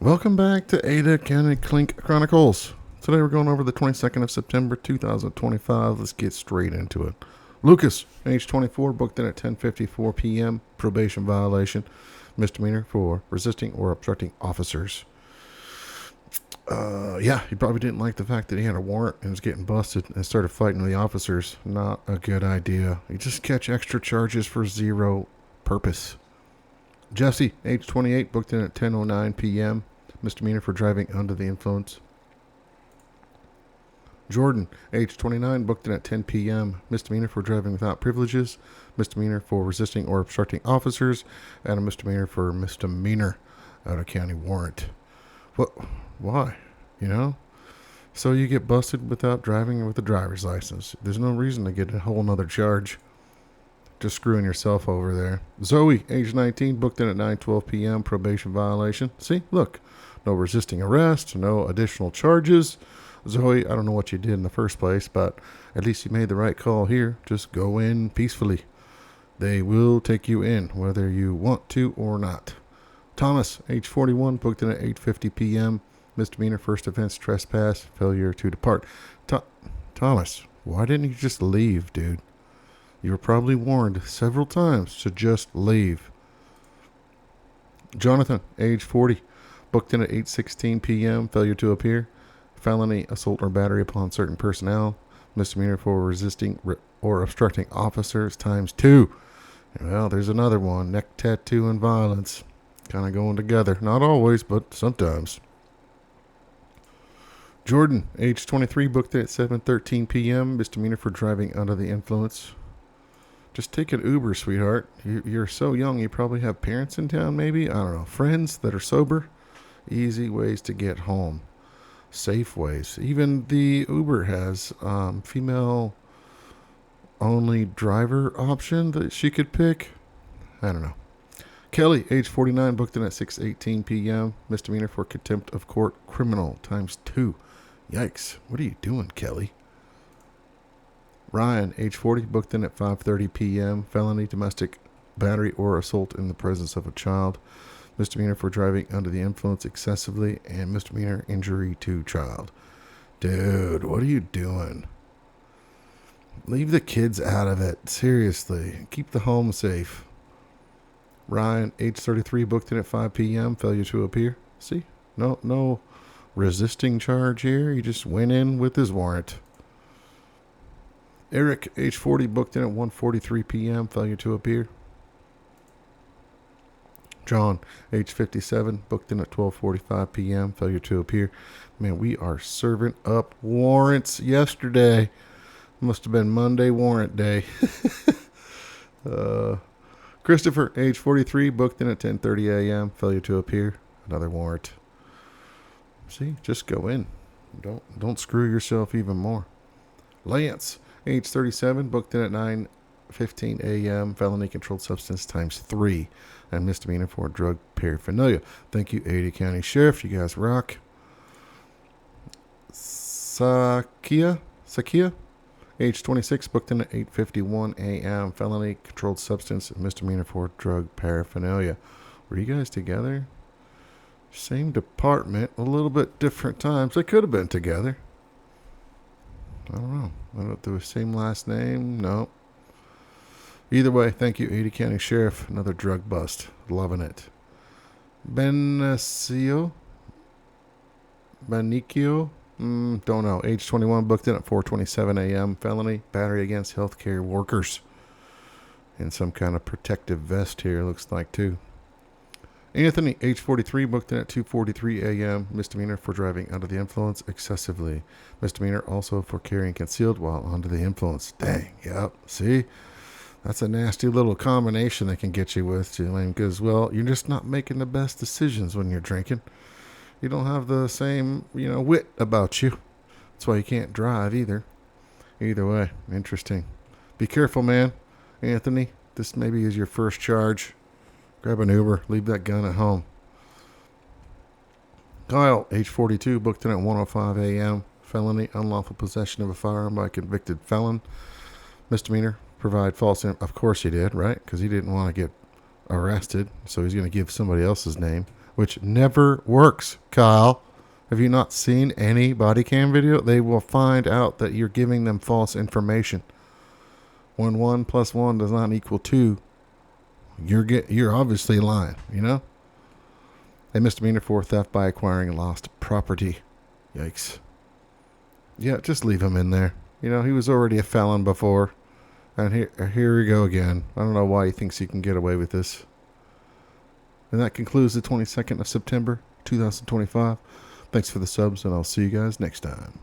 Welcome back to Ada County Clink Chronicles. Today we're going over the 22nd of September 2025. Let's get straight into it. Lucas, age 24, booked in at 10:54 p.m. Probation violation, misdemeanor for resisting or obstructing officers. He probably didn't like the fact that he had a warrant and was getting busted and started fighting the officers. Not a good idea. You just catch extra charges for zero purpose. Jesse, age 28, booked in at 10:09 p.m. Misdemeanor for driving under the influence. Jordan, age 29, booked in at 10 p.m. Misdemeanor for driving without privileges. Misdemeanor for resisting or obstructing officers. And a misdemeanor for misdemeanor out of county warrant. What? Why? So you get busted without driving with a driver's license. There's no reason to get a whole nother charge. Just screwing yourself over there. Zoe, age 19, booked in at 9:12 p.m. Probation violation. See, look, no resisting arrest, no additional charges. Zoe, I don't know what you did in the first place, but at least you made the right call here. Just go in peacefully. They will take you in, whether you want to or not. Thomas, age 41, booked in at 8:50 p.m. Misdemeanor first offense trespass, failure to depart. Thomas, why didn't you just leave, dude? You were probably warned several times to just leave. Jonathan, age 40, booked in at 8:16 p.m. Failure to appear. Felony assault or battery upon certain personnel. Misdemeanor for resisting or obstructing officers ×2. Well, there's another one. Neck tattoo and violence. Kind of going together. Not always, but sometimes. Jordan, age 23, booked in at 7:13 p.m. Misdemeanor for driving under the influence. Just take an Uber, sweetheart. You're so young, you probably have parents in town, maybe? I don't know. Friends that are sober? Easy ways to get home. Safe ways. Even the Uber has female-only driver option that she could pick. I don't know. Kelly, age 49, booked in at 6:18 p.m. Misdemeanor for contempt of court criminal ×2. Yikes. What are you doing, Kelly? Ryan, age 40, booked in at 5:30 p.m. Felony domestic battery or assault in the presence of a child. Misdemeanor for driving under the influence excessively, and misdemeanor injury to child. Dude, what are you doing? Leave the kids out of it. Seriously. Keep the home safe. Ryan, age 33, booked in at 5 p.m. Failure to appear. See? No resisting charge here. He just went in with his warrant. Eric, age 40, booked in at 1:43 p.m. Failure to appear. John, age 57, booked in at 12:45 p.m. Failure to appear. Man, we are serving up warrants yesterday. Must have been Monday warrant day. Christopher, age 43, booked in at 10:30 a.m. Failure to appear. Another warrant. See, just go in. Don't screw yourself even more. Lance, age 37, booked in at 9:15 a.m. Felony controlled substance ×3 and misdemeanor for drug paraphernalia. Thank you, Ada County Sheriff. You guys rock. Sakia, age 26, booked in at 8:51 a.m. Felony controlled substance and misdemeanor for drug paraphernalia. Were you guys together? Same department, a little bit different times. They could have been together. I don't know. I don't know if they were same last name. No. Either way, thank you, Ada County Sheriff. Another drug bust. Loving it. Benicio? Don't know. Age 21, booked in at 4:27 a.m. Felony, battery against healthcare workers. In some kind of protective vest here, looks like, too. Anthony, age 43, booked in at 2:43 a.m. Misdemeanor for driving under the influence excessively. Misdemeanor also for carrying concealed while under the influence. Dang, yep. See? That's a nasty little combination they can get you with, because, well, you're just not making the best decisions when you're drinking. You don't have the same, wit about you. That's why you can't drive either. Either way, interesting. Be careful, man. Anthony, this maybe is your first charge. Grab an Uber. Leave that gun at home. Kyle, age 42, booked in at 1:05 a.m. Felony, unlawful possession of a firearm by a convicted felon. Misdemeanor, provide false... Of course he did, right? Because he didn't want to get arrested, so he's going to give somebody else's name. which never works, Kyle. Have you not seen any body cam video? They will find out that you're giving them false information. When 1 + 1 does not equal 2, you're obviously lying, you know? A misdemeanor for theft by acquiring lost property. Yikes. Yeah, just leave him in there. You know, he was already a felon before. And here we go again. I don't know why he thinks he can get away with this. And that concludes the 22nd of September, 2025. Thanks for the subs, and I'll see you guys next time.